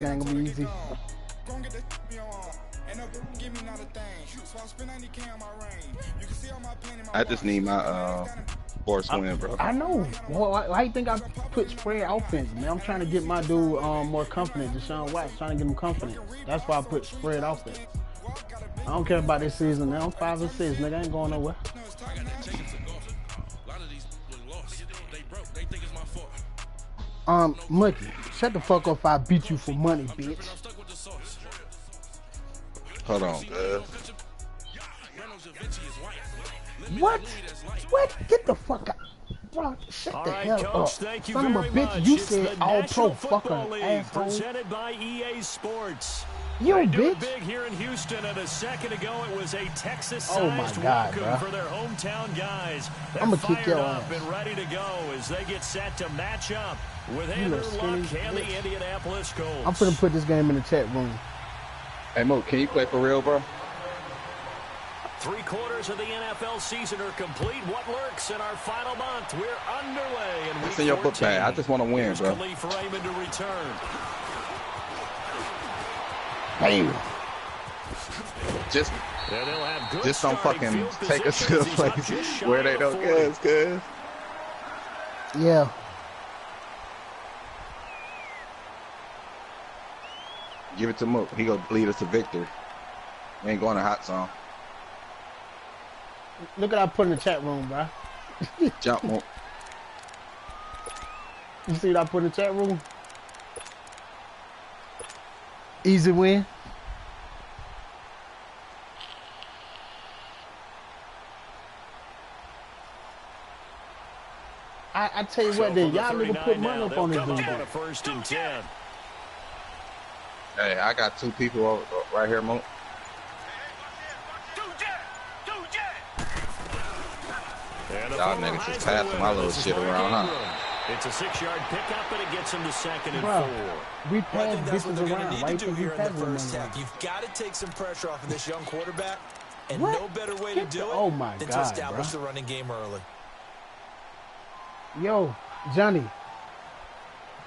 Ain't gonna be easy. I just need my force win, bro. I know. Well, why you think I put spread offense, man? I'm trying to get my dude more confident. Deshaun Watts, trying to get him confident. That's why I put spread offense. I don't care about this season now. I'm 5-6, nigga. I ain't going nowhere. Mookie, shut the fuck up if I beat you for money, bitch. Hold on, cuz. What? What? Get the fuck out. Bro, shut the hell up. Thank you Son of a bitch, much. you It's said all pro fucker asshole. Presented by EA Sports. You they do bitch. it big here in Houston, and a second ago it was a Texas-sized God, welcome bro. for their hometown guys. They're I'm gonna kick your fired up ass. and ready to go as they get set to match up with Andrew Luck and the Indianapolis Colts. I'm finna put this game in the chat room. Hey, Mo, can you play for real, bro? 3 quarters of the NFL season are complete. What lurks in our final month? We're underway in week 14. It's in your book bag. I just want to win, bro. Khalif Raymond to return. Bam. Just don't fucking take us to a place where they don't cuz. Yeah. Give it to Mo. He gonna lead us to victory. We ain't going to hot zone. Look at I put in the chat room, bro. Jump, Mo. You see what I put in the chat room? Easy win. I tell you what, then y'all nigga put money up on this dude. On a 1st and 10. Hey, I got 2 people right here, Mo. Y'all niggas just passing my little shit around, huh? It's a 6-yard pickup, and it gets him to 2nd and 4. We pass that's what bitches they're around. going to Why need you to do think here we in the passing them first half. around? You've got to take some pressure off of this young quarterback, and What? no better way Get to do the- it oh my than God, to establish bro. the running game early. Yo, Johnny,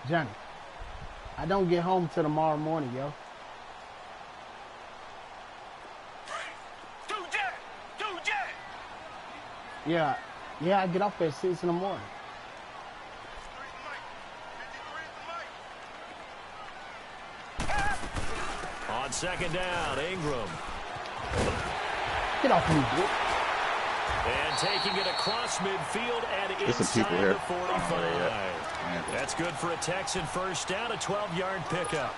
I don't get home till tomorrow morning, yo. Yeah, I get off at 6 in the morning. On 2nd down, Ingram. Get off me, bitch. And taking it across midfield and There's some people inside here. the 45. Man. That's good for a Texan 1st down, a 12-yard pickup.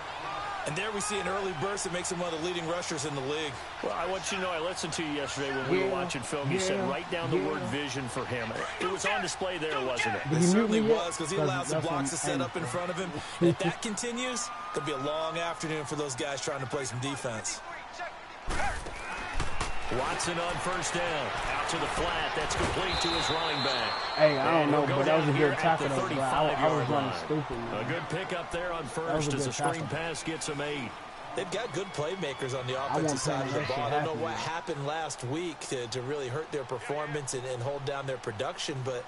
And there we see an early burst that makes him one of the leading rushers in the league. Well, I want you to know, I listened to you yesterday when we were watching film. You said write down the word vision for him. It was on display there, wasn't it? It certainly was, because he allows the blocks to set up in front of him. And if that continues, it'll be a long afternoon for those guys trying to play some defense. Watson on 1st down. Out to the flat. That's complete to his running back. Hey, I don't know, He'll but go that was a down here good at tackle, the though, bro. I was 35-yard running line. stupid, man. A good pickup there on 1st was a as good a screen tackle. pass gets him 8. They've got good playmakers on the won't offensive side of the that shit ball. I don't know happen, what man. happened last week to really hurt their performance and hold down their production, but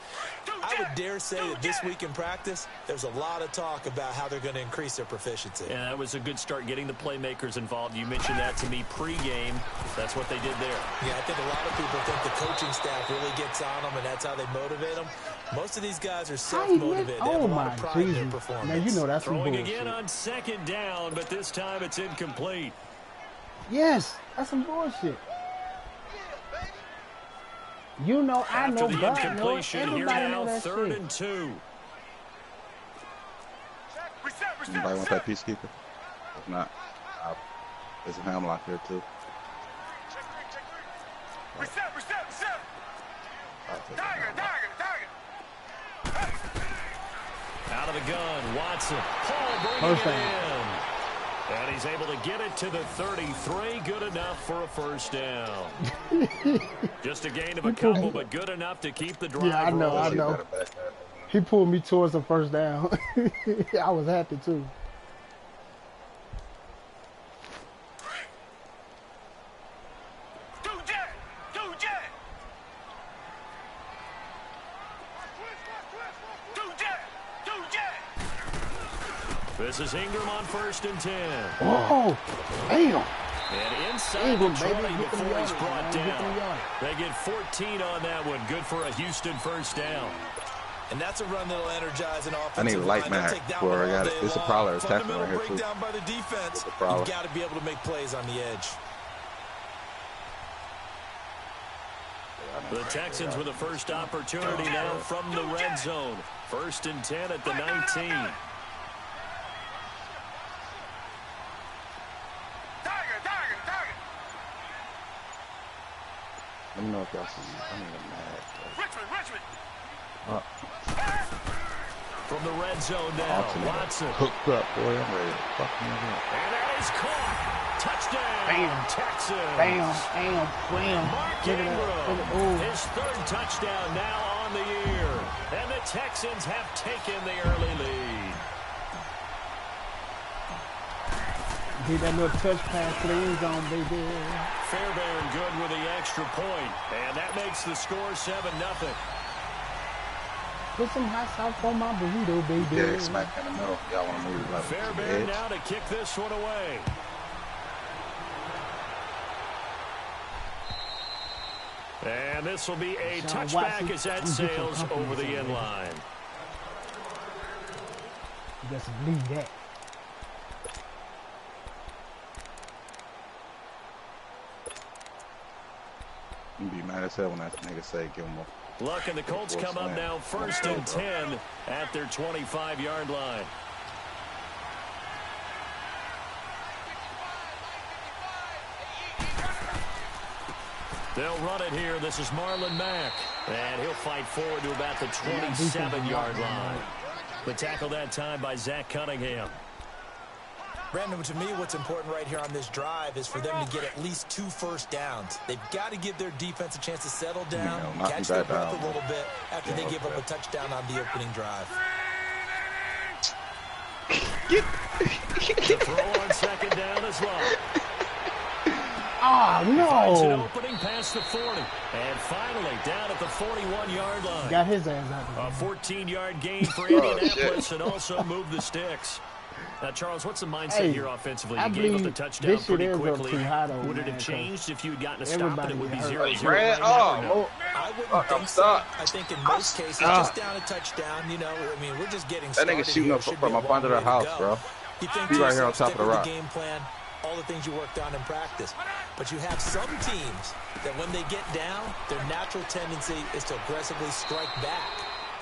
I would dare say that this week in practice, there's a lot of talk about how they're going to increase their proficiency. Yeah, that was a good start getting the playmakers involved. You mentioned that to me pregame. That's what they did there. Yeah, I think a lot of people think the coaching staff really gets on them, and that's how they motivate them. Most of these guys are self-motivated. They have a lot of pride in their performance. Now, you know that's some Throwing bullshit. again on 2nd down, but this time it's incomplete. Yes, that's some bullshit. You know, I know, After the God knows. incompletion, here Everybody now, know that 3rd shit. and 2. Anybody want that peacekeeper? If not, there's a hamlock here too. Out of the gun, Watson. Paul bringing it in. And he's able to get it to the 33. Good enough for a 1st down. Just a gain of a couple, but good enough to keep the drive Yeah, I know, I rolling. know. He pulled me towards the 1st down. I was happy, too. This is Ingram on 1st and 10. Oh, damn. And inside Ingram, the 20 baby, before he's brought down. They get 14 on that one. Good for a Houston 1st down. And that's a run that'll energize an offensive I need a light line. mat before I got it. It's a prowler attachment right here, too. Breakdown by the defense. You've got to be able to make plays on the edge. The Texans with the first opportunity now from the red zone. 1st and 10 at the 19. Let me know if y'all see me. I need a mag. From the red zone now, Watson. Hooked up, boy. I'm ready to fuck him up. And that is caught. Touchdown, Bam. Texans. Bam, bam, bam. Mark Ingram, his 3rd touchdown now on the year. And the Texans have taken the early lead. Get that little touch pass to the end zone, baby. Fairbairn good with the extra point. And that makes the score 7-0. Put some hot sauce on my burrito, baby. Yeah, smack in the middle. Y'all want to move like Fairbairn now to kick this one away. And this will be a touchback as that sails over the end line. You got to believe that. You be mad as hell when that nigga say give him a... Luck and the Colts come up now 1st and 10 at their 25-yard line. They'll run it here. This is Marlon Mack. And he'll fight forward to about the 27-yard line. But tackled that time by Zach Cunningham. Brandon, to me, what's important right here on this drive is for them to get at least 2 first downs. They've got to give their defense a chance to settle down, catch their breath a little bit after they give up a touchdown on the opening drive. The throw on 2nd down as well. Oh, no. Finds an opening past the 40. And finally, down at the 41-yard line. Got his ass out there. A 14-yard gain for Indianapolis and also moved the sticks. Now, Charles, what's the mindset here offensively? You gave up the touchdown pretty quickly. Would it have changed if you had gotten a stop and it would be 0-0 right now? I wouldn't think so. I think in most cases, just down a touchdown, you know, I mean, we're just getting started. That nigga shooting up from up under the house, bro. You think He right here on top of the rock. Game plan, all the things you worked on in practice. But you have some teams that when they get down, their natural tendency is to aggressively strike back.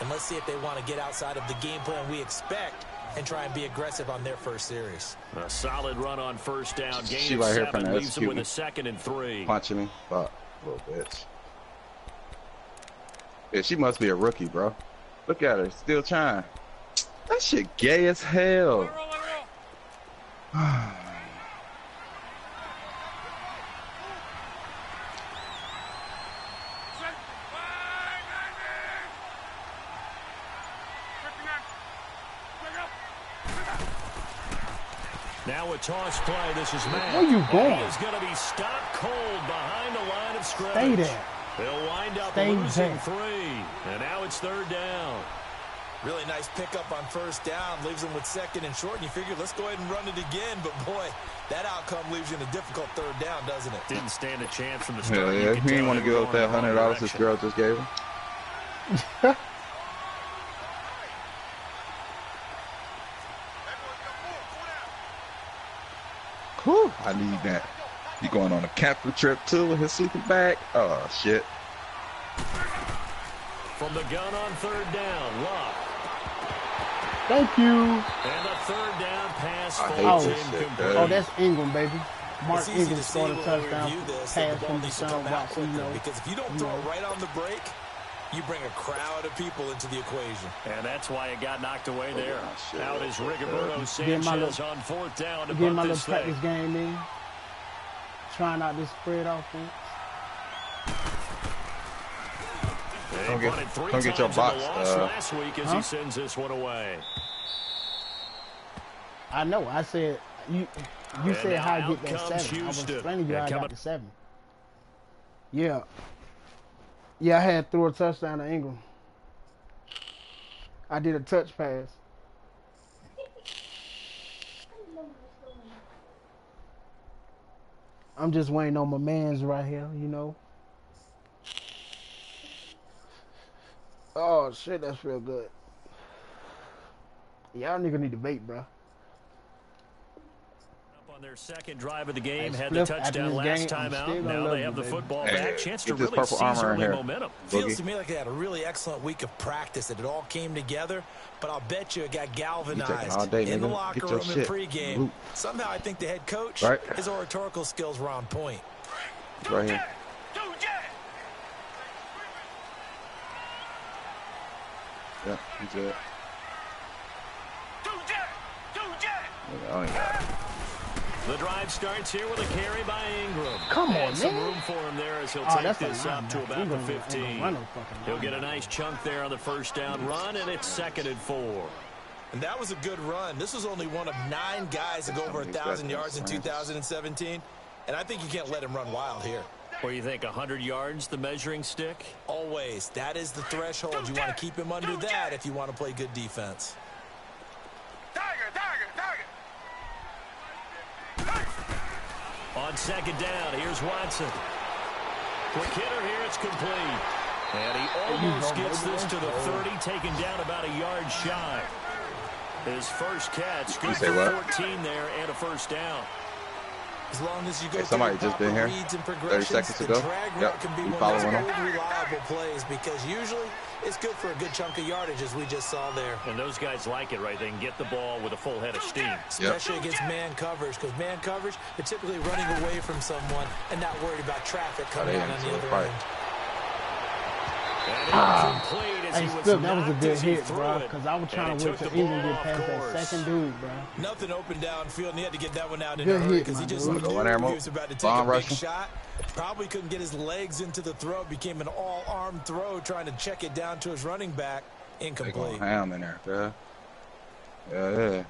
And let's see if they want to get outside of the game plan we expect and try and be aggressive on their first series. A solid run on 1st down. Gain of 7 leaves them with a 2nd and 3. Punching me. Fuck, little bitch. Yeah, she must be a rookie, bro. Look at her, still trying. That shit gay as hell. Now a toss play. This is Matt. Where you going? He is going to be stopped cold behind the line of scrimmage. Stay there. They'll wind up Stay losing there. 3. And now it's 3rd down. Really nice pickup on 1st down. Leaves them with 2nd and short. And you figure, let's go ahead and run it again. But, boy, that outcome leaves you in a difficult 3rd down, doesn't it? Didn't stand a chance from the start. Yeah, he didn't want to give up that $100 this girl just gave him. Whew, I need that. He going on a camping trip too with his sleeping bag. Oh shit. From the gun on 3rd down, Luck. Thank you. And a 3rd down pass falls incomplete. Oh, that's Ingram, baby. Mark It's easy Ingram to see scored a when we touchdown review this, pass the ball from needs to Deshaun come out Watson. quicker, because if you don't throw it right on the break, you bring a crowd of people into the equation. And that's why it got knocked away there. shit. Out is Rigoberto Get my Sanchez little- on 4th down to Get my bunt little this practice thing. game in. Trying out this spread offense. They Don't get- punted 3 don't get your times box, in the loss last week as he sends this one away. I know. I said you said now how I out get that comes 7. I was Houston. explaining to you And how I coming- got the 7. Yeah. Yeah, I had threw a touchdown to Ingram. I did a touch pass. I'm just waiting on my mans right here, you know. Oh shit, that's real good. Y'all nigga need to vape, bro. On their second drive of the game, Hey, had the Spliff, touchdown last time out. Now they have the football back. Chance to really seize early momentum. Feels to me like they had a really excellent week of practice, that it all came together, but I'll bet you it got galvanized in the locker room and pregame. Somehow I think the head coach, his oratorical skills were on point. Right here. Yeah, he's good. The drive starts here with a carry by Ingram. Come on, man. Some room for him there as he'll take this up to about the 15. He'll get a nice chunk there on the first down run, and it's 2nd and 4. And that was a good run. This was only one of 9 guys to go over 1,000 yards in 2017, and I think you can't let him run wild here. Or you think 100 yards, the measuring stick? Always. That is the threshold. You want to keep him under that if you want to play good defense. On second down, here's Watson. Quick hitter here, it's complete. And he almost gets this to the 30, taken down about a yard shy. His first catch, good for 14 there and a first down. As long as you go somebody just been here 30 seconds ago. Yep, can be one of those old reliable plays, because usually it's good for a good chunk of yardage, as we just saw there. And those guys like it, right? They can get the ball with a full head of steam. Especially against man coverage, because man coverage, they're typically running away from someone and not worried about traffic coming in on the other end. Hey, Spliff, that was a good hit, bro, because I was trying to wait to even get past that second dude, bro. Nothing open downfield, and he had to get that one out in a hurry because he just knew he was about to take a big shot. Probably couldn't get his legs into the throw. Became an all-arm throw, trying to check it down to his running back. Incomplete. Ham in there, bro. Yeah.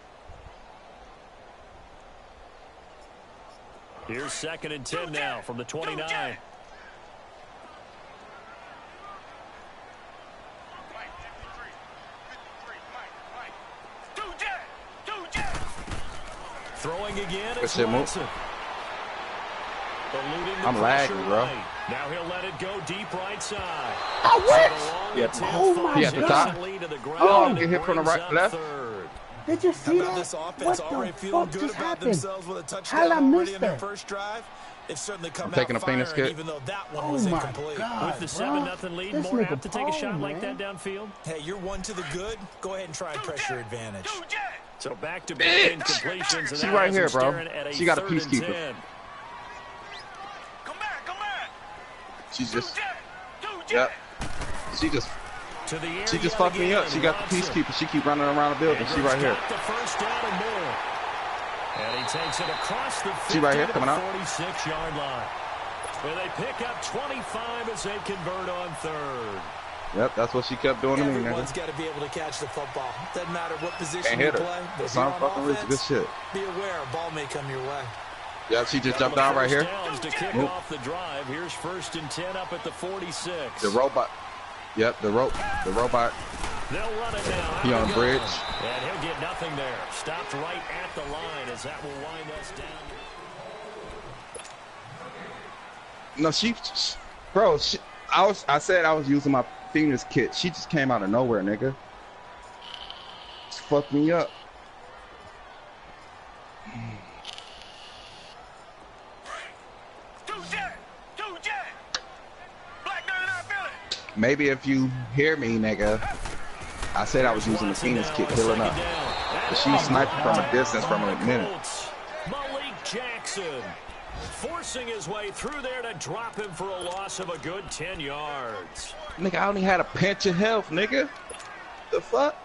Here's 2nd and 10 now from the 29. Throwing again, it's Watson. I'm lagging, bro. Now he'll let it go deep right side. Oh my he at the top. Oh, get hit from the right, left. Did you see that? This offense already feeling good about themselves with a touchdown already in their first drive. They've certainly come out firing, even though that one was incomplete. With the 7-0 lead, more apt to take a shot like that downfield. Hey, you're one to the good. Go ahead and try and press your advantage. So back-to-back incompletions. She right here, bro. She got a peacekeeper. Come back. She's just, yep. She just fucked me up. She got the peacekeeper. She keep running around the building. She right here. The first down and more. And he takes it across the 50 she right here, coming to the out. 46-yard line. Where they pick up 25 as they convert on 3rd. Yep, that's what she kept doing to me, nigga. Everyone's got to be able to catch the football. Doesn't matter what position you play. But some fucking offense, good shit. Be aware, a ball may come your way. Yeah, she just jumped down right here. To kick off the drive. Here's 1st and 10 up at the 46. The robot. Yep, the robot. They'll run it now. He on the bridge. And he'll get nothing there. Stopped right at the line as that will wind us down. No, bro, I said I was using my Phoenix kit. She just came out of nowhere, nigga. Just fucked me up. Maybe if you hear me, nigga, I said I was using the Phoenix kit, healing up. But she sniped from a distance from a minute. Malik Jackson forcing his way through there to drop him for a loss of a good 10 yards. Nigga, I only had a pinch of health, nigga. The fuck?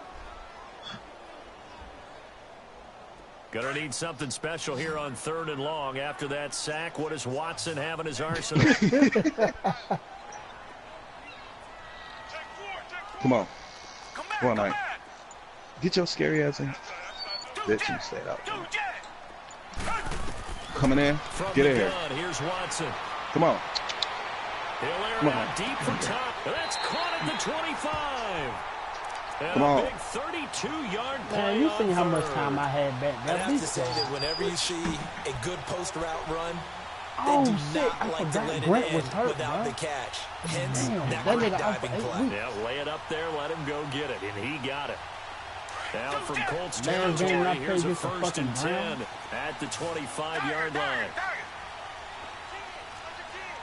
Gonna need something special here on 3rd and long. After that sack, what does Watson have in his arsenal? Come on, Mike. Get your scary ass in. Bitch, you stayed out. Coming in. Get in here. Here's Watson. Come on. He'll air out deep for top. That's caught at the 25. And come on. Big 32-yard play. Man, you see how much time I had back there. I have to say that whenever you see a good post route run, Oh, They do shit. not I like to forgot let Grant it was in hurt, without bro. the catch. Hence, Damn, that that great nigga out for diving 8 play. weeks. Yeah, lay it up there, let him go get it, and he got it. Now from Colts Last game territory, I here's played a against the first and fucking 10 Browns. at the 25-yard line.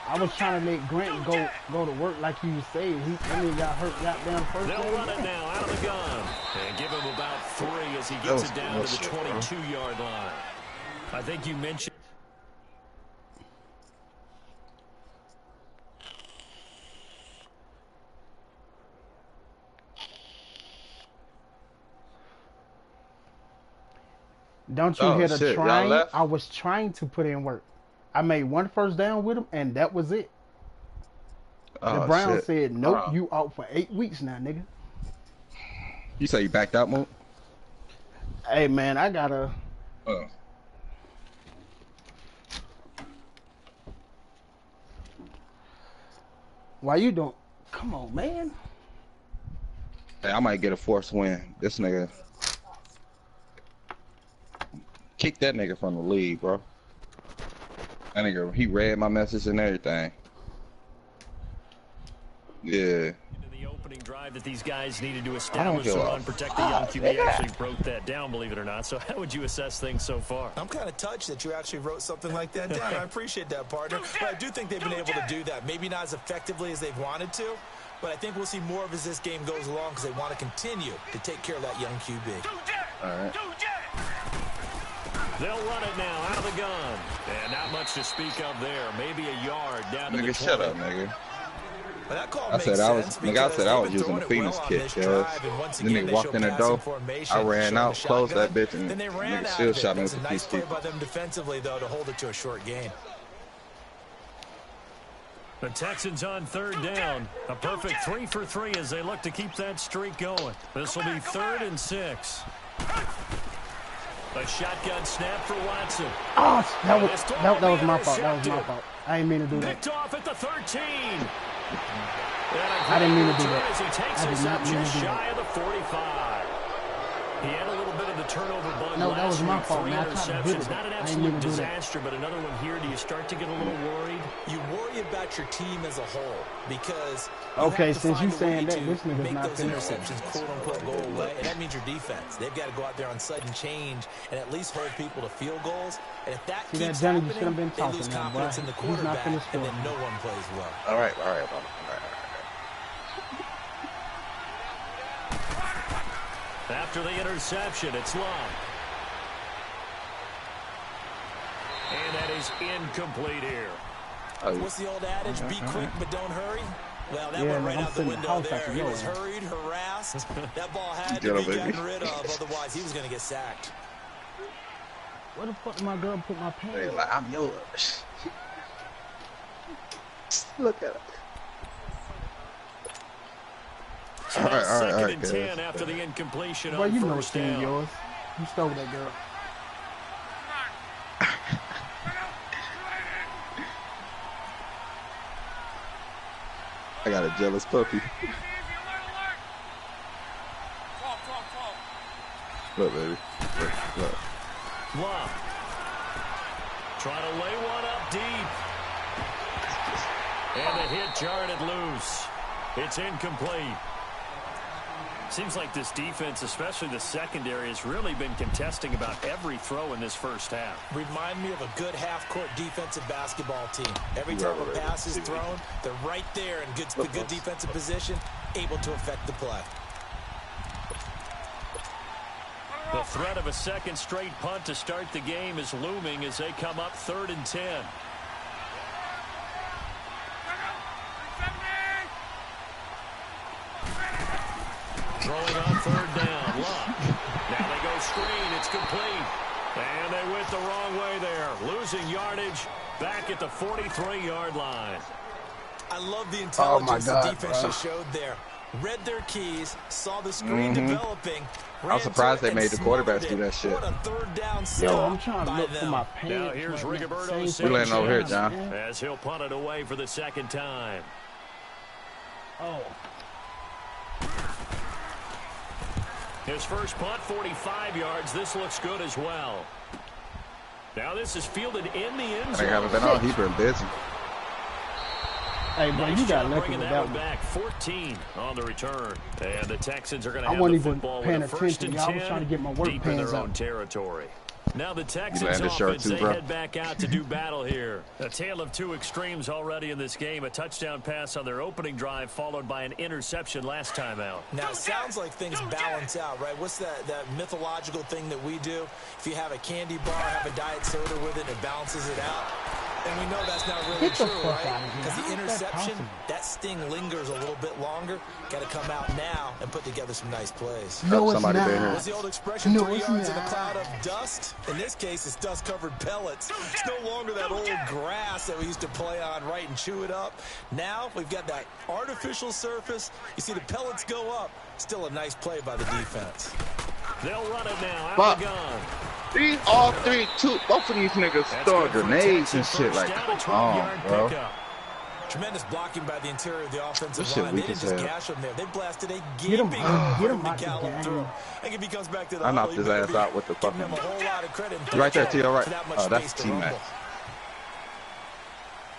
I was trying to let Grant go to work like you said. He got hurt goddamn first They'll game. run it now out of the gun and give him about 3 as he gets it down to the 22-yard line. I think you mentioned. Don't you hear the shit, y'all trying? left? I was trying to put in work. I made 1 first down with him, and that was it. The Browns said, nope, you out for 8 weeks now, nigga. You say you backed out, Moot? Hey, man, I gotta... Why you don't... Come on, man. Hey, I might get a forced win. This nigga... Kick that nigga from the league, bro. That nigga, he read my message and everything. Yeah. In the opening drive that these guys needed to establish the run, protect the young QB, nigga. actually broke that down, believe it or not. So how would you assess things so far? I'm kind of touched that you actually wrote something like that down. I appreciate that, partner. But I do think they've been able to do that. Maybe not as effectively as they've wanted to, but I think we'll see more of as this game goes along because they want to continue to take care of that young QB. All right. They'll run it now out of the gun. And not much to speak of there. Maybe a yard down to the 20. Nigga, shut up, nigga. Well, that call I said I was using the Phoenix kit, cuz. Then they walked in the door. I ran out, closed that bitch, and nigga still shot me with the nice piece play by them defensively, though, to hold it to a short gain. The Texans on 3rd down. A perfect 3 for 3 as they look to keep that streak going. This will be 3rd and 6. A shotgun snap for Watson. Oh, that was my fault. That was my fault. I didn't mean to do that. Picked off at the 13. I didn't mean to do that. As he takes I did us not up mean to just do shy that. of the 45. He had a little bit of the turnover bug No, that was my last fault, week. 3 man. I tried to do interceptions. it. Not an I didn't mean absolute to do that. disaster, but another one here. Do you start to get a little worried? You worry about your team as a whole because Okay, have to since you find a saying way that, to this nigga's make not those finished. interceptions quote unquote go away, and that means your defense. They've got to go out there on sudden change and at least hold people to field goals. And if that See, that keeps Johnny, you happening, should have been they talking lose now, confidence boy. in the He's not quarterback, finished and then scoring. no one plays well. All right. After the interception, it's long. And that is incomplete here. What's the old adage? Be quick, but don't hurry. Well, that Yeah, went man, right I'm out the sitting in the window house there. after He your was ass. hurried, harassed. That ball had Get to up, be baby. gotten rid of, otherwise he was going to get sacked. Where the fuck did my girl put my pants? Hey, like, I'm yours. Look at it. So All now right, second and guys. 10 after the incompletion Boy, on you know first it's down. yours. You stole that girl. I got a jealous puppy. Look, baby. Look. Love. Trying to lay one up deep. And the hit jarred it loose. It's incomplete. Seems like this defense, especially the secondary, has really been contesting about every throw in this first half. Remind me of a good half-court defensive basketball team. Every time a pass is thrown, they're right there in good defensive position, able to affect the play. The threat of a second straight punt to start the game is looming as they come up 3rd and 10. Throwing on 3rd down. Luck. Now they go screen. It's complete. And they went the wrong way there. Losing yardage back at the 43-yard line. I love the intelligence God, the defense bro. just showed there. Read their keys, saw the screen developing. I'm surprised they made the quarterbacks do that shit. What a 3rd down Yo, stop I'm trying to by look for them. my pants. Now here's right now. Rigoberto Same We landing over here, John. man. as he'll punt it away for the second time. Oh. His first punt, 45 yards. This looks good as well. Now this is fielded in the end I zone. haven't been on. He's been busy. Hey, bro, you got lucky bringing with that that one one. back. 14 on the return. And the Texans are going to I have wasn't the even football paying with a first attention. and I was 10 trying to get my work deep in pants their up. own territory. Now the Texans landed short offense, too, they bro. head back out to do battle here. A tale of two extremes already in this game. A touchdown pass on their opening drive, followed by an interception last time out. Now, it sounds like things balance out, right? What's that mythological thing that we do? If you have a candy bar, have a diet soda with it, it balances it out. And we know that's not really Get the true, fuck right? out of here. Because the How is that interception, possible? that sting lingers a little bit longer. Got to come out now and put together some nice plays. No, it's Somebody been here. not. What's the old expression, No, 3 it's yards in a not. cloud of dust? In this case, it's dust-covered pellets. It's no longer that old grass that we used to play on, right, and chew it up. Now we've got that artificial surface. You see the pellets go up. Still a nice play by the defense. They'll run it now out Fuck. of the gun. These all three, both of these niggas That's throwing good for grenades and Texas. shit. First Like, down, come a 12-yard on, bro. pickup. Tremendous blocking by the interior of the offensive This shit line. They weak didn't as just hell. gash him there. They blasted a Get him gaping out. Get hole him to out the gallop game. through. I think if he comes back to the I knocked huddle, his he better ass be out with the giving fucking- him a whole lot of credit. Right there to your right. For that much Oh, that's space to T-Mac. rumble.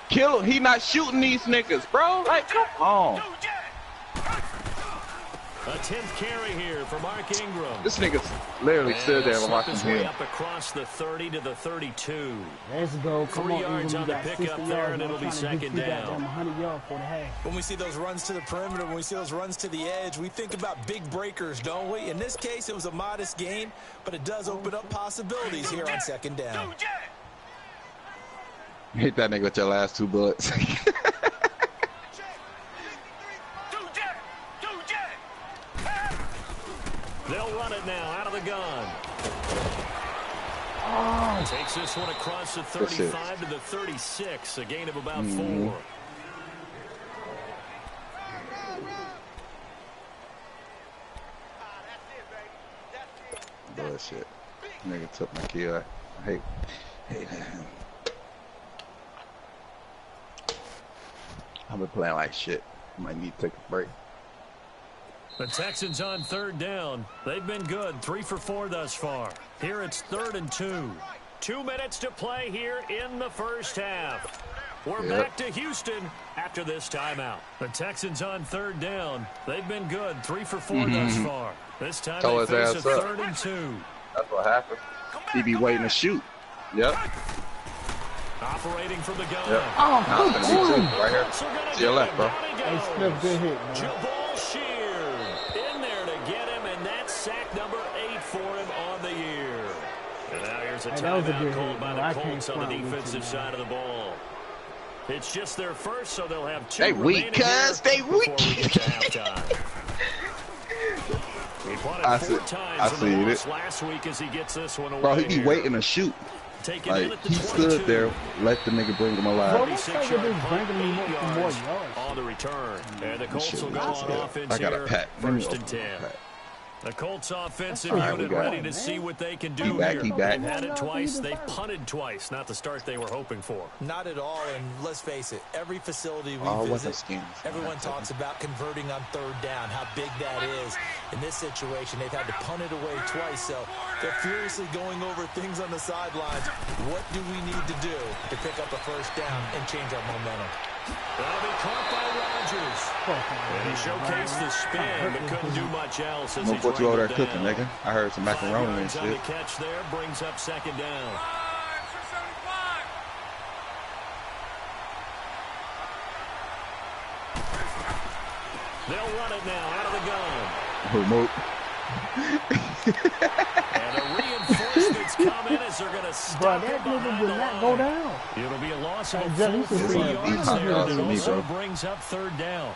Kill him. He not shooting these niggas, bro. Like, come on. A 10th carry here for Mark Ingram. This nigga's literally stood there and Slip watching his way him. up across the 30 to the 32. Let's go. Come 3 on, yards Ingram. on You the got pickup 60 there, yards. and I'm it'll be trying to get second you down. goddamn 100 yards for the half. When we see those runs to the perimeter, when we see those runs to the edge, we think about big breakers, don't we? In this case, it was a modest gain, but it does open up possibilities here on second down. Hit that nigga with your last 2 bullets. They'll run it now out of the gun. Takes this one across the 35 to the 36, a gain of about 4. Bullshit. Nigga took my kill. I hate him. I've been playing like shit. Might need to take a break. The Texans on third down. They've been good, 3 for 4 thus far. Here it's 3rd and 2. 2 minutes to play here in the first half. We're back to Houston after this timeout. The Texans on third down. They've been good, 3 for 4 thus far. This time Tell they his face ass a up. 3rd and 2. That's what happened. He be waiting to shoot. Yep. Operating from the gun. Yep. Oh, Nah, good me too. boy. Right here. Also gonna To your get left, him. bro. Down he Hey, goes. Smith, good hit, man. Jabal Sheard in there to get him, and that's sack number 8 for him on the year. And now here's a Hey, that was a timeout good called hit, by man. the I can't Colts on the front with defensive you, side of the ball. It's just their first, so they'll have 2 They weak, remaining here cuz. They before weak. we get to halftime. He punted I 4 see- times I in the seen loss it. last week as he gets this one away. Bro, he be here. waiting to shoot. Taken in Like, at the he 22. stood there, let the nigga bring him Bro, alive. let's take 36-yard this punt, bringing me 8 more yards yards. on the return. And the Colts Shit, will go weak as on hell. offense I got a here, pack. Let me 1st and open 10. the pack. The Colts offensive All right, we unit got ready it. to see what they can do He back, here. he back. They've had it twice. He They've deserves it. punted twice. Not the start they were hoping for. Not at all, and let's face it, every facility we Oh, it wasn't visit, schemes. everyone talks about converting on third down, how big that is. In this situation, they've had to punt it away twice, so they're furiously going over things on the sidelines. What do we need to do to pick up a first down and change our momentum? That'll be caught by Rodgers. And he showcased the spin, but couldn't do much else as I'm he's gonna put you over there wrangled cooking, down. nigga. I heard some 5 macaroni and yards on the shit. catch there brings up second down. They'll run it now out of the gun. Remote. And the reinforcements come in as they're going to Bro, stop that him nigga behind did the not line. go down. It'll be a loss of Hey, a Jelly, full this is 3 a yards beat there, house and to it me, also bro. brings up third down.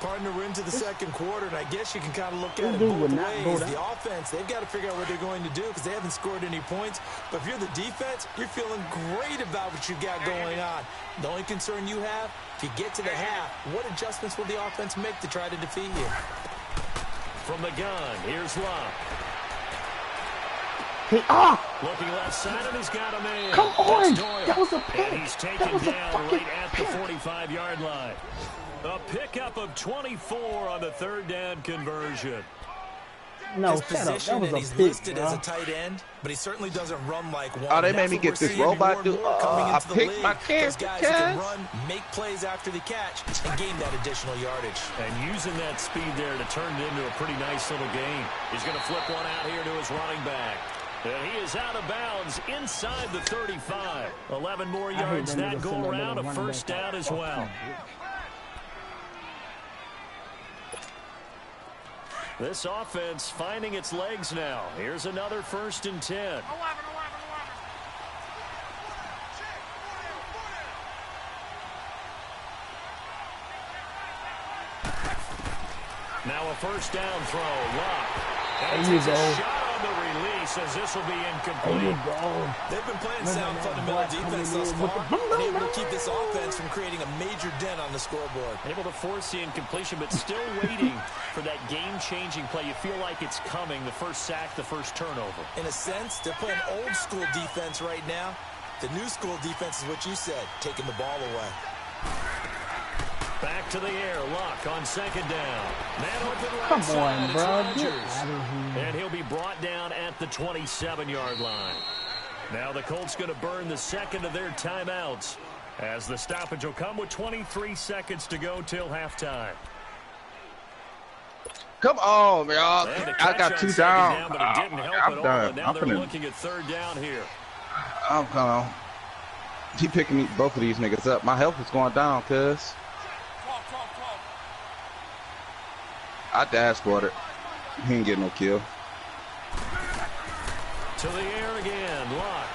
Partner, we're into the second quarter, and I guess you can kind of look This at it dude both would not go ways. down. The offense, they've got to figure out what they're going to do because they haven't scored any points. But if you're the defense, you're feeling great about what you got going on. The only concern you have, if you get to the half, what adjustments will the offense make to try to defeat you? From the gun, here's Love. Looking left side, and he's got him in. Come on! That's Doyle. That was a pick. And he's taken That was a down fucking right at the 45-yard line. A pickup of 24 on the third down conversion. No, His shut up. position, That was and a he's pick, listed bro. as a tight end, but he certainly doesn't run like one. Oh, they made That's me what get we're this seeing robot more and dude. more coming I into the picked league. my Those character, guys who can cuz. run, make plays after the catch, and gain that additional yardage. And using that speed there to turn it into a pretty nice little game. He's going to flip one out here to his running back. And he is out of bounds inside the 35. 11 more yards that go around, a first down as well. This offense finding its legs now. Here's another 1st and 10. Now a first down throw. Luck. And there you a go. shot on the release as this will be incomplete. There you go. They've been playing sound fundamental defense thus far, and able to keep this offense from creating a major dent on the scoreboard. Able to force the incompletion, but still waiting for that game-changing play. You feel like it's coming, the first sack, the first turnover. In a sense, they're playing old-school defense right now. The new-school defense is what you said, taking the ball away. Back to the air. Luck on 2nd down. Man open right Come side. on, It's bro. Rodgers. Get out of here. And he'll be brought down at the 27-yard line. Now the Colts going to burn the second of their timeouts as the stoppage will come with 23 seconds to go till halftime. Come on, y'all. And the I catch got on 2 second down. but it didn't help I'm at all. done. And now I'm they're finna. looking at 3rd down here. I'm coming. Keep picking both of these niggas up. My health is going down, cuz. I dashboarded. He ain't getting no kill. To the air again. Luck.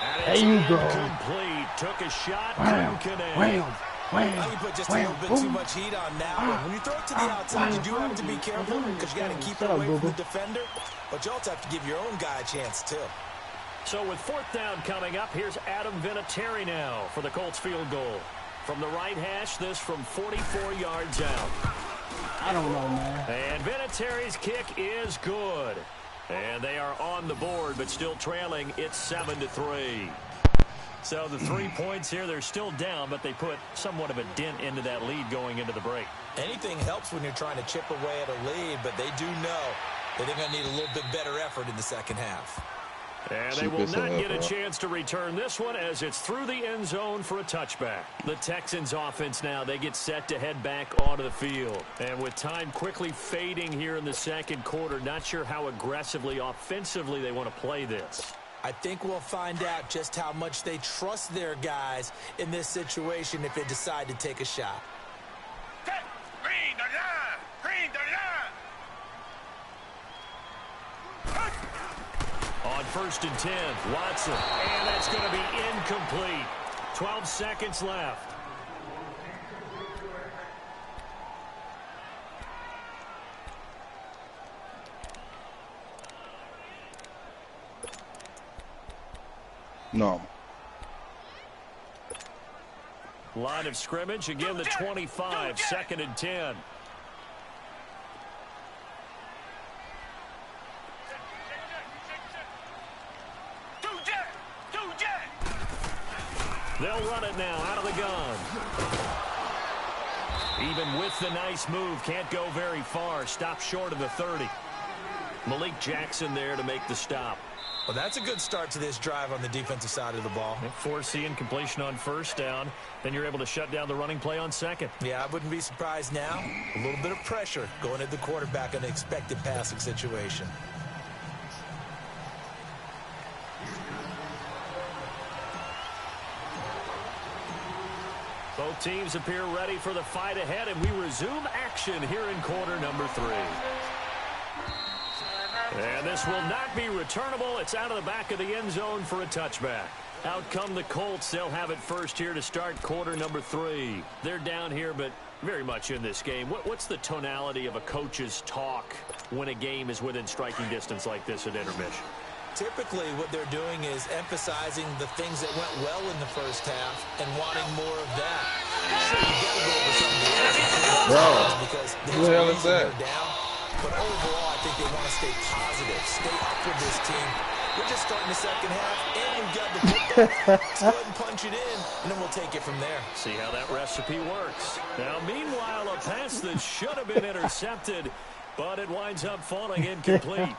And There it's you go. incomplete. Took a shot. Wham, Couldn't connect. wham, Now you put just a little bit too much heat on now. But when you throw it to the outside, you do have to be careful because you got to keep it away from the defender. But you also have to give your own guy a chance, too. So with 4th down coming up, here's Adam Vinatieri now for the Colts field goal. From the right hash, this from 44 yards out. I don't know, man. And Vinatieri's kick is good. And they are on the board, but still trailing. It's 7-3. So the 3 points here, they're still down, but they put somewhat of a dent into that lead going into the break. Anything helps when you're trying to chip away at a lead, but they do know that they're going to need a little bit better effort in the second half. And they will not get a chance to return this one as it's through the end zone for a touchback. The Texans offense now, they get set to head back onto the field. And with time quickly fading here in the second quarter, not sure how aggressively, offensively they want to play this. I think we'll find out just how much they trust their guys in this situation if they decide to take a shot. On 1st and 10, Watson. And that's going to be incomplete. 12 seconds left. No. Line of scrimmage, again the 25, 2nd and 10. They'll run it now out of the gun. Even with the nice move, can't go very far. Stop short of the 30. Malik Jackson there to make the stop. Well, that's a good start to this drive on the defensive side of the ball. Force the incompletion on 1st down. Then you're able to shut down the running play on 2nd. Yeah, I wouldn't be surprised now. A little bit of pressure going at the quarterback in an expected passing situation. Both teams appear ready for the fight ahead, and we resume action here in quarter number 3. And this will not be returnable. It's out of the back of the end zone for a touchback. Out come the Colts. They'll have it first here to start quarter number 3. They're down here, but very much in this game. What's the tonality of a coach's talk when a game is within striking distance like this at intermission? Typically, what they're doing is emphasizing the things that went well in the first half and wanting more of that. Sure, you got to go over some of the because who the hell is that? Down, but overall, I think they want to stay positive, stay up with this team. We're just starting the second half, and we've got the football. Let's go ahead and punch it in, and then we'll take it from there. See how that recipe works. Now, meanwhile, a pass that should have been intercepted but it winds up falling incomplete.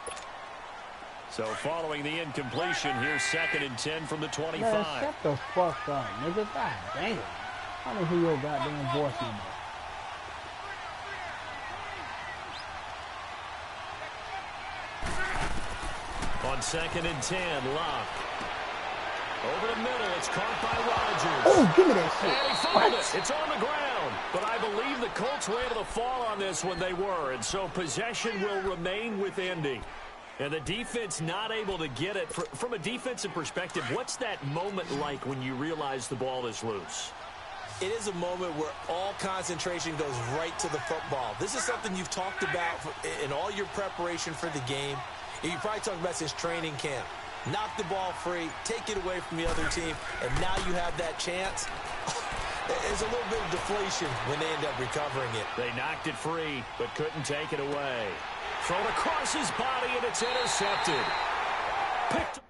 So following the incompletion, here's 2nd and 10 from the 25. Man, shut the fuck up, nigga. God damn. I don't hear your goddamn voice no more. On 2nd and 10, Locke. Over the middle, it's caught by Rodgers. Oh, give me that shit. And he fumbled it. It's on the ground. But I believe the Colts were able to fall on this when they were. And so possession will remain with Indy. And the defense not able to get it. From a defensive perspective, what's that moment like when you realize the ball is loose? It is a moment where all concentration goes right to the football. This is something you've talked about in all your preparation for the game. You probably talked about since training camp. Knock the ball free, take it away from the other team, and now you have that chance. There's a little bit of deflation when they end up recovering it. They knocked it free, but couldn't take it away. Thrown across his body, and it's intercepted. Picked.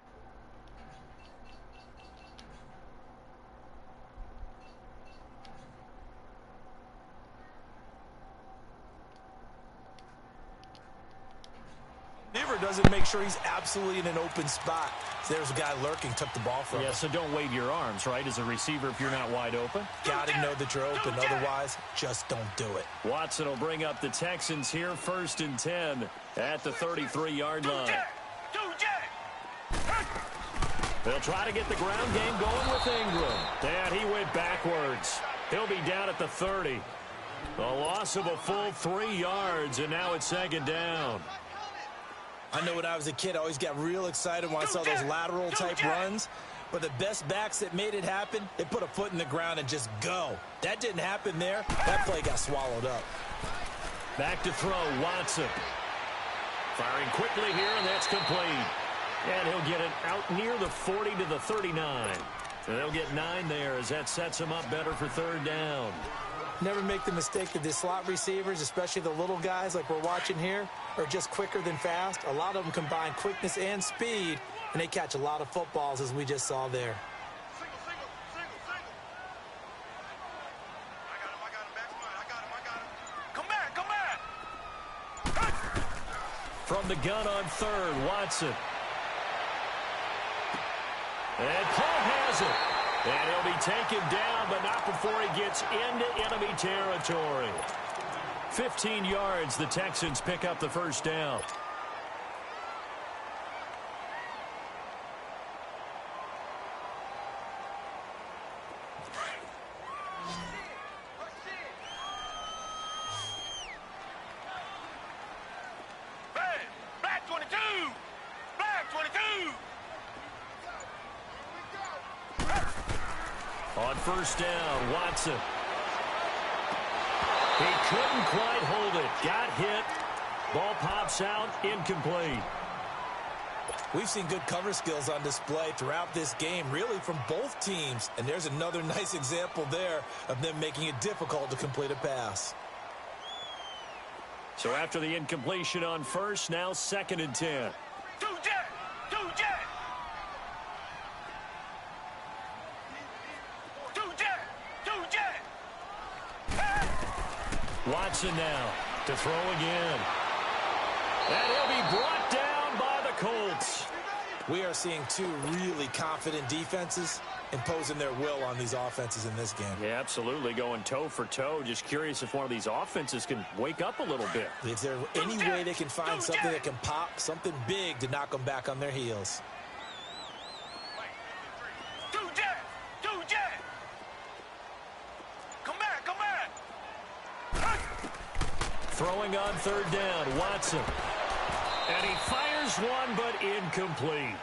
Doesn't make sure he's absolutely in an open spot. So there's a guy lurking, took the ball from him. Yeah, so don't wave your arms, right, as a receiver if you're not wide open. Got to know that you're open. Otherwise, just don't do it. Watson will bring up the Texans here, 1st and 10 at the 33-yard line. They'll try to get the ground game going with Ingram. And he went backwards. He'll be down at the 30. A loss of a full 3 yards, and now it's 2nd down. I know when I was a kid, I always got real excited when I saw those lateral-type runs. But the best backs that made it happen, they put a foot in the ground and just go. That didn't happen there. That play got swallowed up. Back to throw, Watson. Firing quickly here, and that's complete. And he'll get it out near the 40 to the 39. And they'll get 9 there as that sets him up better for 3rd down. Never make the mistake that the slot receivers, especially the little guys like we're watching here, are just quicker than fast. A lot of them combine quickness and speed, and they catch a lot of footballs, as we just saw there. Come back. From the gun on 3rd, Watson. And Paul has it. And he'll be taken down, but not before he gets into enemy territory. 15 yards, the Texans pick up the 1st down. Black 22! Black 22! On 1st down, Watson. He couldn't quite hold it. Got hit. Ball pops out, incomplete. We've seen good cover skills on display throughout this game, really from both teams. And there's another nice example there of them making it difficult to complete a pass. So after the incompletion on 1st, now 2nd and 10. Two jet! Two jet! Watson now to throw again. And he'll be brought down by the Colts. We are seeing 2 really confident defenses imposing their will on these offenses in this game. Yeah, absolutely, going toe for toe. Just curious if one of these offenses can wake up a little bit. Is there any way they can find something that can pop, something big to knock them back on their heels? Throwing on 3rd down, Watson. And he fires one, but incomplete.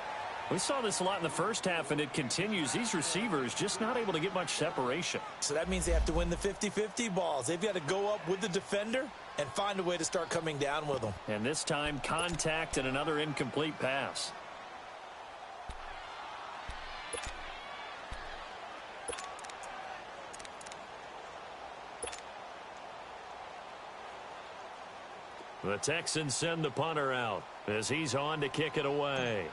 We saw this a lot in the 1st half, and it continues. These receivers just not able to get much separation. So that means they have to win the 50-50 balls. They've got to go up with the defender and find a way to start coming down with them. And this time, contact and another incomplete pass. The Texans send the punter out as he's on to kick it away.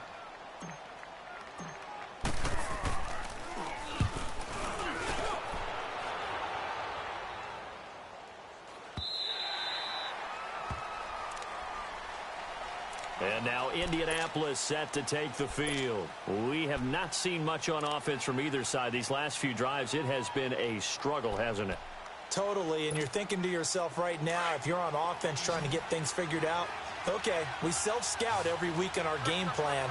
And now Indianapolis set to take the field. We have not seen much on offense from either side. These last few drives, it has been a struggle, hasn't it? Totally, and you're thinking to yourself right now, if you're on offense trying to get things figured out, okay, we self-scout every week in our game plan.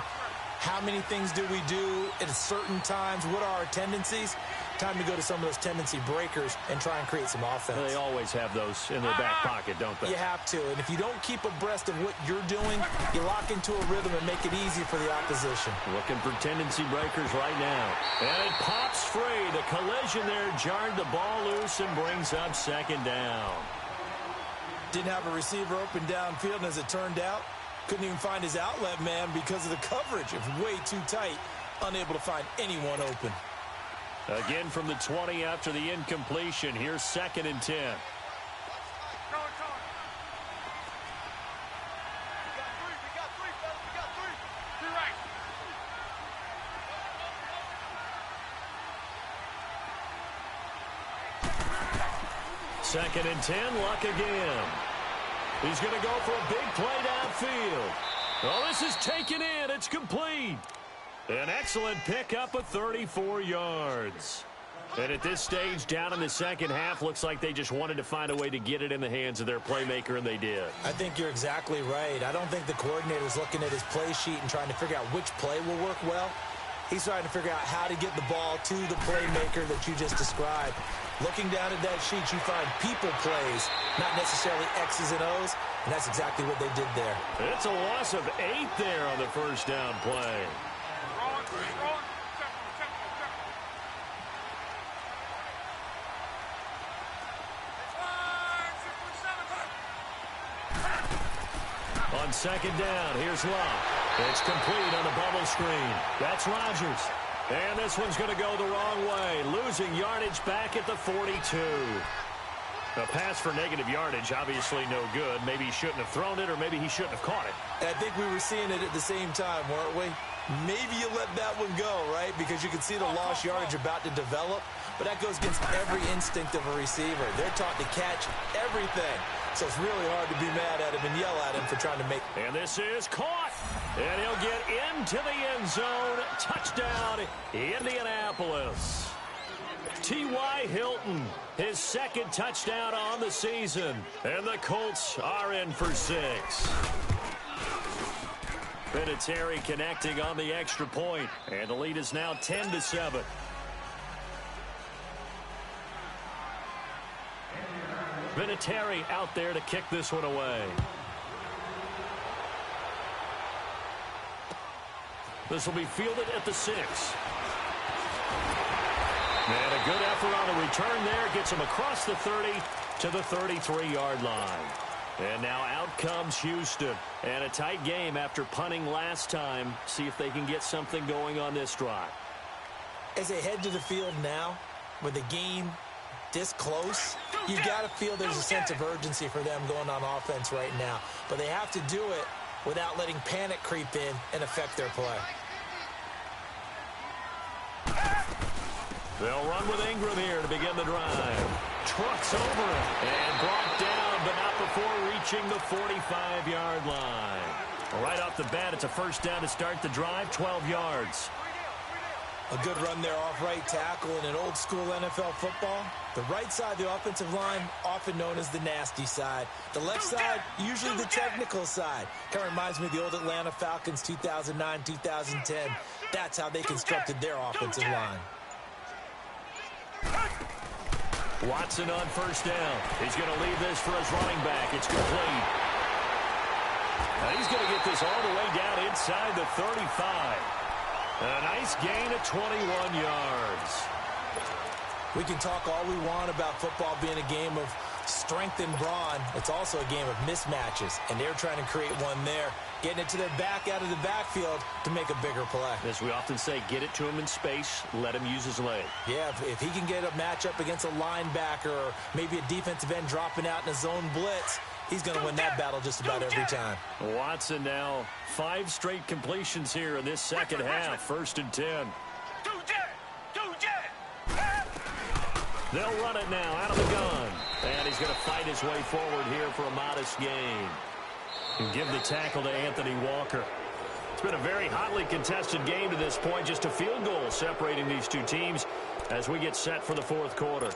How many things do we do at certain times? What are our tendencies? Time to go to some of those tendency breakers and try and create some offense. They always have those in their back pocket, don't they? You have to, and if you don't keep abreast of what you're doing, you lock into a rhythm and make it easy for the opposition. Looking for tendency breakers right now. And it pops free. The collision there jarred the ball loose and brings up second down. Didn't have a receiver open downfield, and as it turned out, couldn't even find his outlet man because of the coverage. It was way too tight, unable to find anyone open. Again from the 20 after the incompletion. Here's 2nd and 10. Second and 10, Luck again. He's going to go for a big play downfield. Oh, this is taken in. It's complete. An excellent pickup of 34 yards. And at this stage, down in the second half, looks like they just wanted to find a way to get it in the hands of their playmaker, and they did. I think you're exactly right. I don't think the coordinator's looking at his play sheet and trying to figure out which play will work well. He's trying to figure out how to get the ball to the playmaker that you just described. Looking down at that sheet, you find people plays, not necessarily X's and O's, and that's exactly what they did there. It's a loss of 8 there on the first down play. On second down, here's Love. It's complete on the bubble screen. That's Rodgers. And this one's going to go the wrong way, losing yardage back at the 42. A pass for negative yardage, obviously no good. Maybe he shouldn't have thrown it, or maybe he shouldn't have caught it. And I think we were seeing it at the same time, weren't we? Maybe you let that one go, right? Because you can see the lost yardage about to develop. But that goes against every instinct of a receiver. They're taught to catch everything. So it's really hard to be mad at him and yell at him for trying to make. And this is caught. And he'll get into the end zone. Touchdown, Indianapolis. T.Y. Hilton, his 2nd touchdown on the season. And the Colts are in for 6. Vinatieri connecting on the extra point. And the lead is now 10-7. Vinatieri out there to kick this one away. This will be fielded at the 6. And a good effort on the return there. Gets him across the 30 to the 33-yard line. And now out comes Houston. And a tight game after punting last time. See if they can get something going on this drive. As they head to the field now, with the game this close, you got to feel there's a sense of urgency for them going on offense right now. But they have to do it without letting panic creep in and affect their play. They'll run with Ingram here to begin the drive. Trucks over it and brought down, but not before reaching the 45-yard line. Right off the bat, it's a first down to start the drive, 12 yards. A good run there off right tackle in an old-school NFL football. The right side of the offensive line, often known as the nasty side. The left side, usually the technical side. Kind of reminds me of the old Atlanta Falcons 2009, 2010. That's how they constructed their offensive line. Watson on first down. He's going to leave this for his running back. It's complete. Now he's going to get this all the way down inside the 35. A nice gain of 21 yards. We can talk all we want about football being a game of strength and brawn. It's also a game of mismatches, and they're trying to create one there, getting it to their back out of the backfield to make a bigger play. As we often say, get it to him in space, let him use his leg. Yeah, if he can get a matchup against a linebacker or maybe a defensive end dropping out in a zone blitz, he's going to win that battle just about every time. Watson now 5 straight completions here in this second half. 1st and 10. They'll run it now out of the gun. And he's going to fight his way forward here for a modest gain. and give the tackle to Anthony Walker. It's been a very hotly contested game to this point. Just a field goal separating these two teams as we get set for the fourth quarter.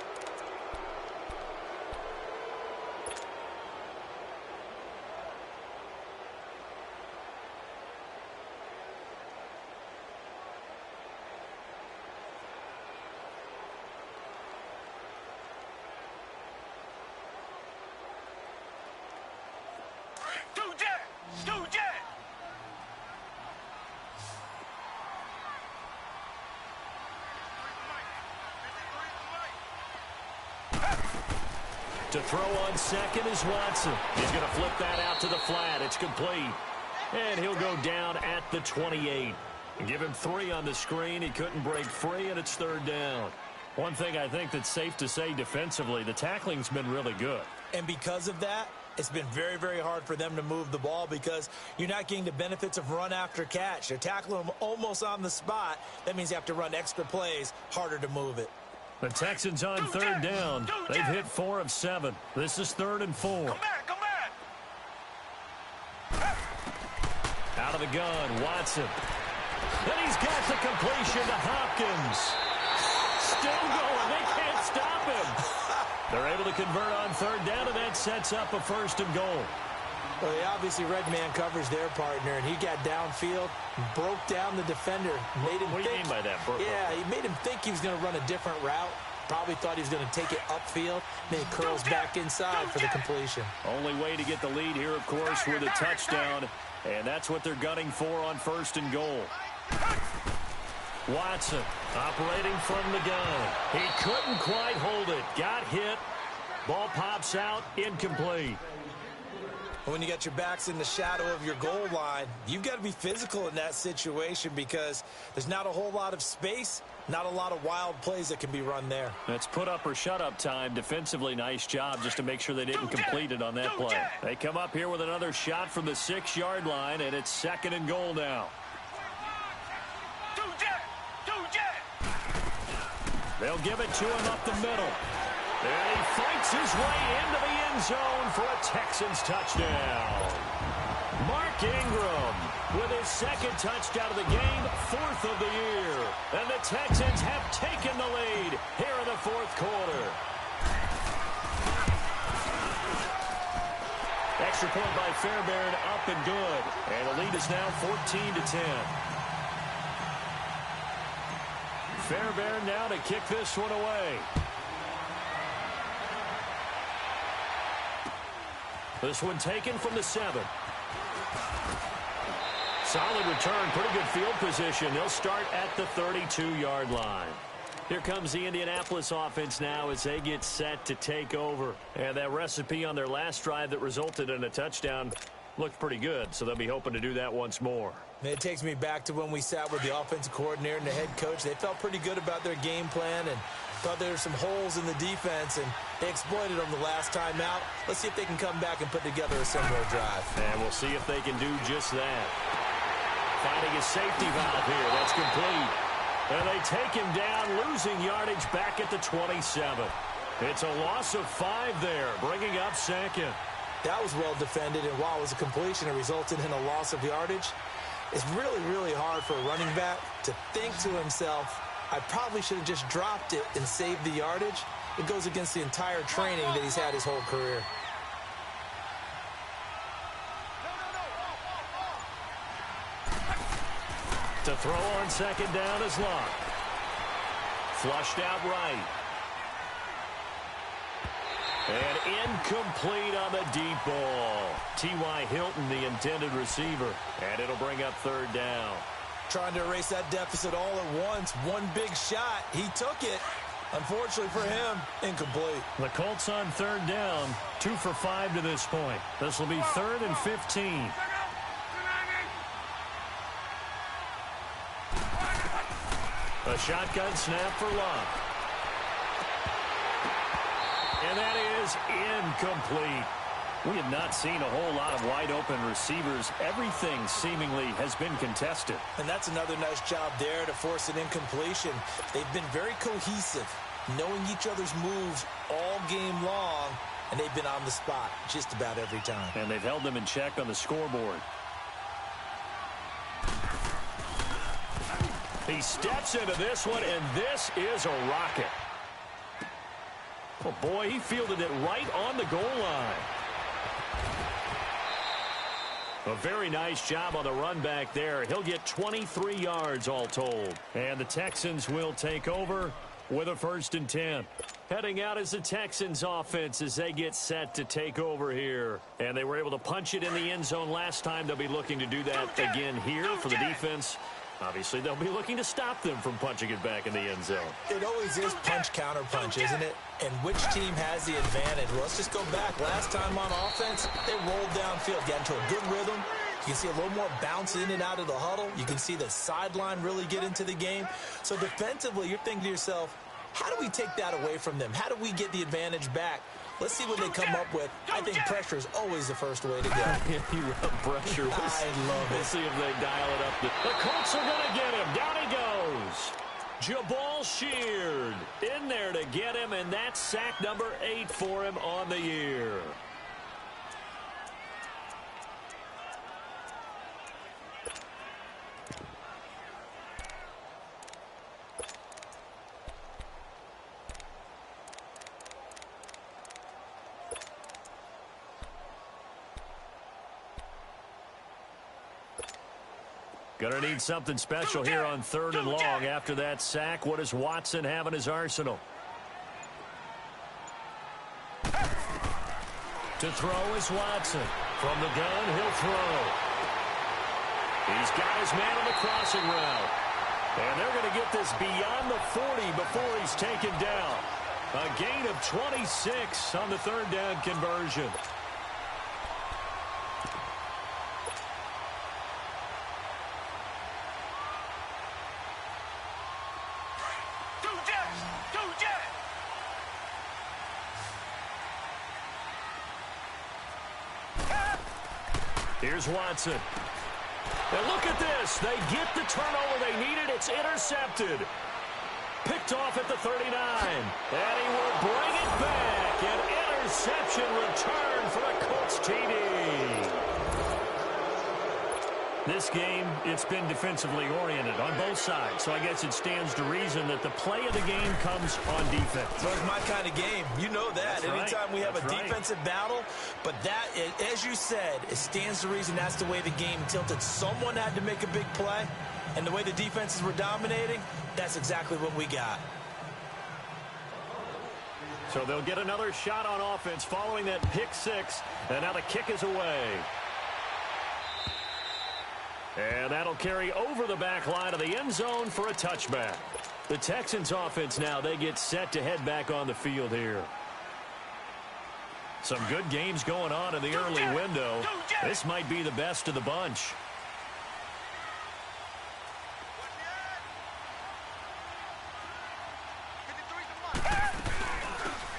To throw on second is Watson. He's going to flip that out to the flat. It's complete. And he'll go down at the 28. Give him 3 on the screen. He couldn't break free, and it's third down. One thing I think that's safe to say defensively, the tackling's been really good. And because of that, it's been very, very hard for them to move the ball because you're not getting the benefits of run after catch. They're tackling them almost on the spot. That means you have to run extra plays, harder to move it. The Texans on third down. They've hit 4 of 7. This is 3rd and 4. Come back. Out of the gun, Watson. And he's got the completion to Hopkins. Still going. They can't stop him. They're able to convert on third down, and that sets up a 1st and goal. Well, he obviously red man covers their partner, and he got downfield, broke down the defender, made him What do you mean by that? Yeah, he made him think he was going to run a different route. Probably thought he was going to take it upfield. Then he curls back inside for the completion. Only way to get the lead here, of course, with a touchdown, and that's what they're gunning for on 1st and goal. Watson operating from the gun. He couldn't quite hold it. Got hit. Ball pops out. Incomplete. When you got your backs in the shadow of your goal line, you've got to be physical in that situation because there's not a whole lot of space, not a lot of wild plays that can be run there. That's put up or shut up time. Defensively, nice job just to make sure they didn't complete it on that play. They come up here with another shot from the 6-yard line, and it's 2nd and goal now. They'll give it to him up the middle. And he fights his way into the end zone for a Texans touchdown. Mark Ingram with his 2nd touchdown of the game, 4th of the year. And the Texans have taken the lead here in the 4th quarter. Extra point by Fairbairn, up and good. And the lead is now 14-10. Fairbairn now to kick this one away. This one taken from the 7. Solid return, pretty good field position. They'll start at the 32-yard line. Here comes the Indianapolis offense now as they get set to take over. And that recipe on their last drive that resulted in a touchdown looked pretty good, so they'll be hoping to do that once more. It takes me back to when we sat with the offensive coordinator and the head coach. They felt pretty good about their game plan and thought there were some holes in the defense, and they exploited them the last time out. Let's see if they can come back and put together a similar drive. And we'll see if they can do just that. Finding a safety valve here. That's complete. And they take him down, losing yardage back at the 27. It's a loss of 5 there, bringing up 2nd. That was well defended, and while it was a completion, it resulted in a loss of yardage. It's really, really hard for a running back to think to himself, I probably should have just dropped it and saved the yardage. It goes against the entire training that he's had his whole career. To throw on 2nd down is Locke. Flushed out right. And incomplete on the deep ball. T.Y. Hilton, the intended receiver. And it'll bring up 3rd down. Trying to erase that deficit all at once. One big shot. He took it. Unfortunately for him, incomplete. The Colts on 3rd down. 2 for 5 to this point. This will be 3rd and 15. A shotgun snap for Locke. And that is incomplete. We have not seen a whole lot of wide-open receivers. Everything seemingly has been contested. And that's another nice job there to force an incompletion. They've been very cohesive, knowing each other's moves all game long, and they've been on the spot just about every time. And they've held them in check on the scoreboard. He steps into this one, and this is a rocket. Oh, boy, he fielded it right on the goal line. A very nice job on the run back there. He'll get 23 yards all told. And the Texans will take over with a 1st and 10. Heading out is the Texans offense as they get set to take over here. And they were able to punch it in the end zone last time. They'll be looking to do that again here for the defense. Obviously, they'll be looking to stop them from punching it back in the end zone. It always is punch-counter-punch, isn't it? And which team has the advantage? Well, let's just go back. Last time on offense, they rolled downfield, got into a good rhythm. You can see a little more bounce in and out of the huddle. You can see the sideline really get into the game. So defensively, you're thinking to yourself, how do we take that away from them? How do we get the advantage back? Let's see what they come up with. I think pressure is always the first way to go. Pressure. I love it. We'll see if they dial it up. The Colts are going to get him. Down he goes. Jabal Sheard in there to get him, and that's sack number 8 for him on the year. Gonna need something special here on 3rd and long. After that sack, what does Watson have in his arsenal? To throw is Watson. From the gun, he'll throw. He's got his man on the crossing route. And they're going to get this beyond the 40 before he's taken down. A gain of 26 on the 3rd down conversion. Here's Watson. And look at this. They get the turnover they needed. It's intercepted. Picked off at the 39. And he will bring it back. An interception return for the Colts TD. This game, it's been defensively oriented on both sides. So I guess it stands to reason that the play of the game comes on defense. So it's my kind of game. You know that. That's Anytime right. we have That's a right. defensive battle. But that, as you said, it stands to reason that's the way the game tilted. Someone had to make a big play. And the way the defenses were dominating, that's exactly what we got. So they'll get another shot on offense following that pick 6. And now the kick is away. And that'll carry over the back line of the end zone for a touchback. The Texans offense now, they get set to head back on the field here. Some good games going on in the early window. This might be the best of the bunch.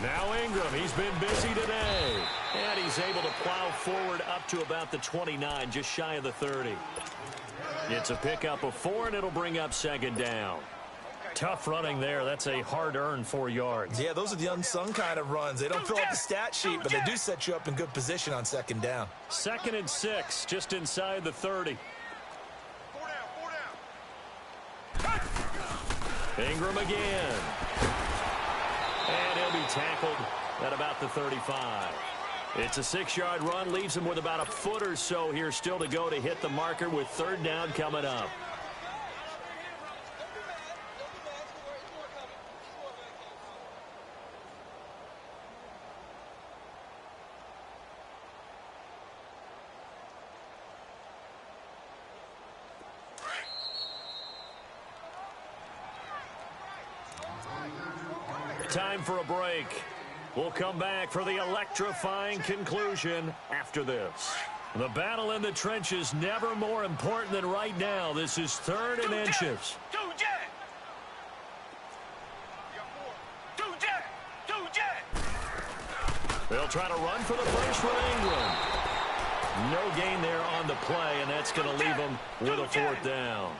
Now Ingram, he's been busy today. And he's able to plow forward up to about the 29, just shy of the 30. It's a pickup of 4, and it'll bring up 2nd down. Tough running there. That's a hard-earned 4 yards. Yeah, those are the unsung kind of runs. They don't fill up the stat sheet, but they do set you up in good position on 2nd down. 2nd and 6, just inside the 30. Ingram again. And he'll be tackled at about the 35. It's a 6-yard run, leaves him with about a foot or so here still to go to hit the marker with 3rd down coming up. Time for a break. We'll come back for the electrifying conclusion after this. The battle in the trenches never more important than right now. This is 3rd and inches. They'll try to run for the first with Ingram. No gain there on the play, and that's going to leave them with a 4th down.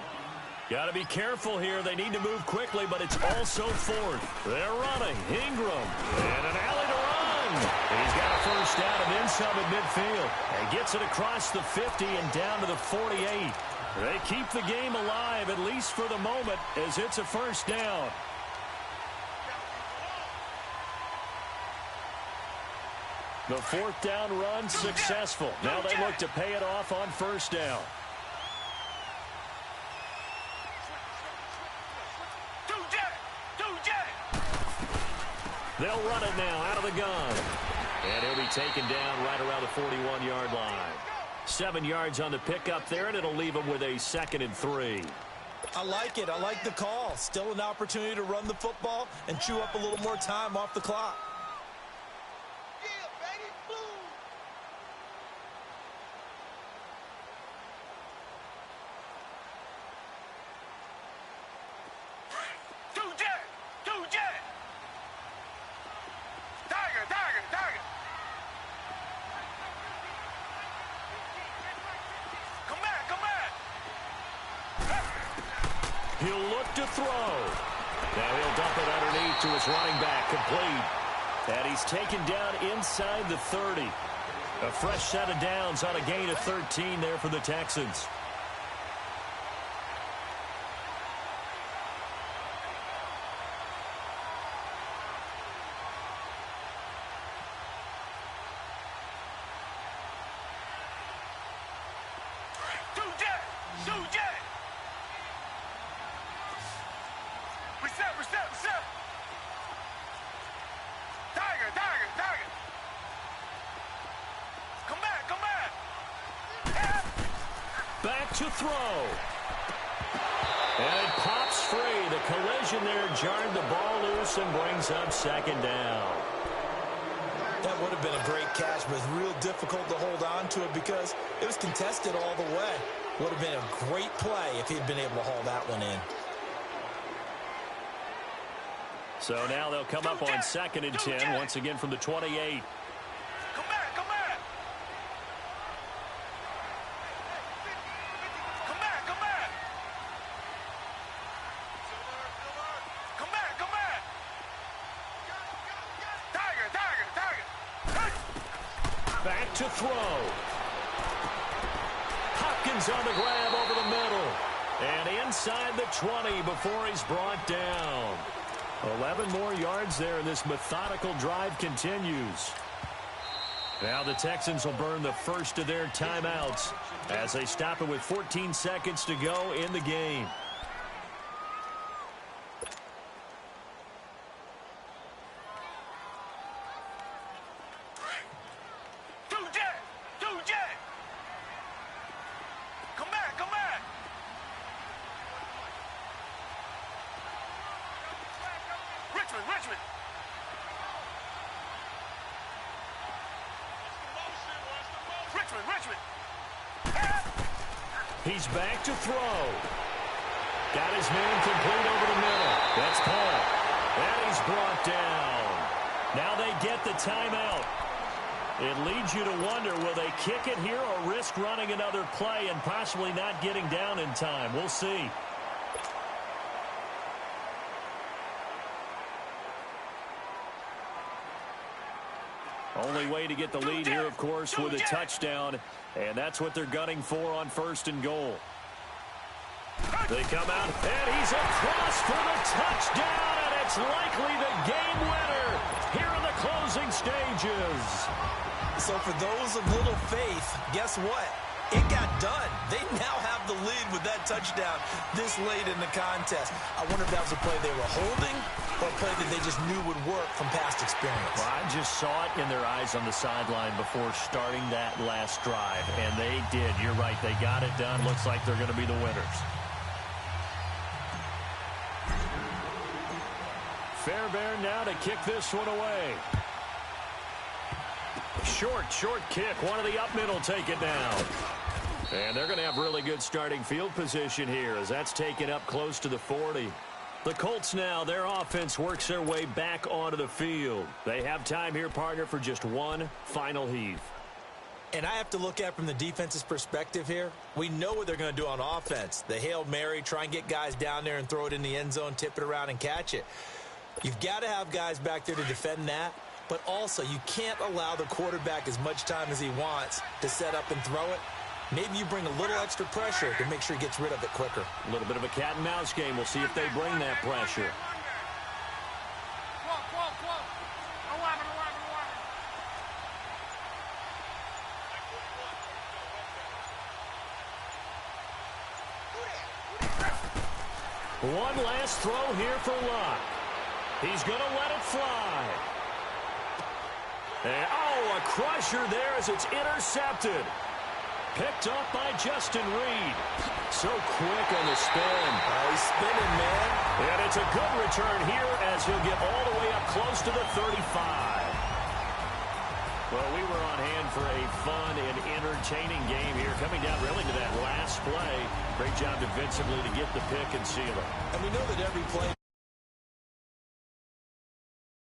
Got to be careful here. They need to move quickly, but it's also 4th. They're running. Ingram. And an alley to run. again. He's got a first down and then some at midfield. And gets it across the 50 and down to the 48. They keep the game alive, at least for the moment, as it's a first down. The fourth down run successful. Now they look to pay it off on first down. They'll run it now out of the gun. And he'll be taken down right around the 41-yard line. 7 yards on the pickup there, and it'll leave him with a 2nd and 3. I like it. I like the call. Still an opportunity to run the football and chew up a little more time off the clock. He'll look to throw. Now he'll dump it underneath to his running back, complete. And he's taken down inside the 30. A fresh set of downs on a gain of 13 there for the Texans. Back to throw. And it pops free. The collision there jarred the ball loose and brings up 2nd down. That would have been a great catch, but it's real difficult to hold on to it because it was contested all the way. Would have been a great play if he'd been able to haul that one in. So now they'll come up on 2nd and 10, once again from the 28. Back to throw. Hopkins on the grab over the middle. And inside the 20 before he's brought down. 11 more yards there, and this methodical drive continues. Now the Texans will burn the first of their timeouts as they stop it with 14 seconds to go in the game. He's back to throw. Got his man complete over the middle. That's Paul. And he's brought down. Now they get the timeout. It leads you to wonder, will they kick it here or risk running another play and possibly not getting down in time? We'll see. Only way to get the lead here, of course, with a touchdown, and that's what they're gunning for on 1st and goal. They come out, and he's across for the touchdown, and it's likely the game winner here in the closing stages. So for those of little faith, guess what? It got done. They now have the lead with that touchdown this late in the contest. I wonder if that was a play they were holding or a play that they just knew would work from past experience. Well, I just saw it in their eyes on the sideline before starting that last drive, and they did. You're right. They got it done. Looks like they're going to be the winners. Fairbairn now to kick this one away. Short kick. One of the up men will take it down. And they're going to have really good starting field position here as that's taken up close to the 40. The Colts now, their offense works their way back onto the field. They have time here, partner, for just one final heave. And I have to look at from the defense's perspective here. We know what they're going to do on offense. The Hail Mary, try and get guys down there and throw it in the end zone, tip it around and catch it. You've got to have guys back there to defend that. but also you can't allow the quarterback as much time as he wants to set up and throw it. Maybe you bring a little extra pressure to make sure he gets rid of it quicker. A little bit of a cat and mouse game. We'll see if they bring that pressure. One last throw here for Luck. He's going to let it fly. And, oh, a crusher there as it's intercepted. Picked up by Justin Reed. So quick on the spin. Oh, he's spinning, man. And it's a good return here as he'll get all the way up close to the 35. Well, we were on hand for a fun and entertaining game here. Coming down really to that last play. Great job defensively to get the pick and seal it. And we know that every play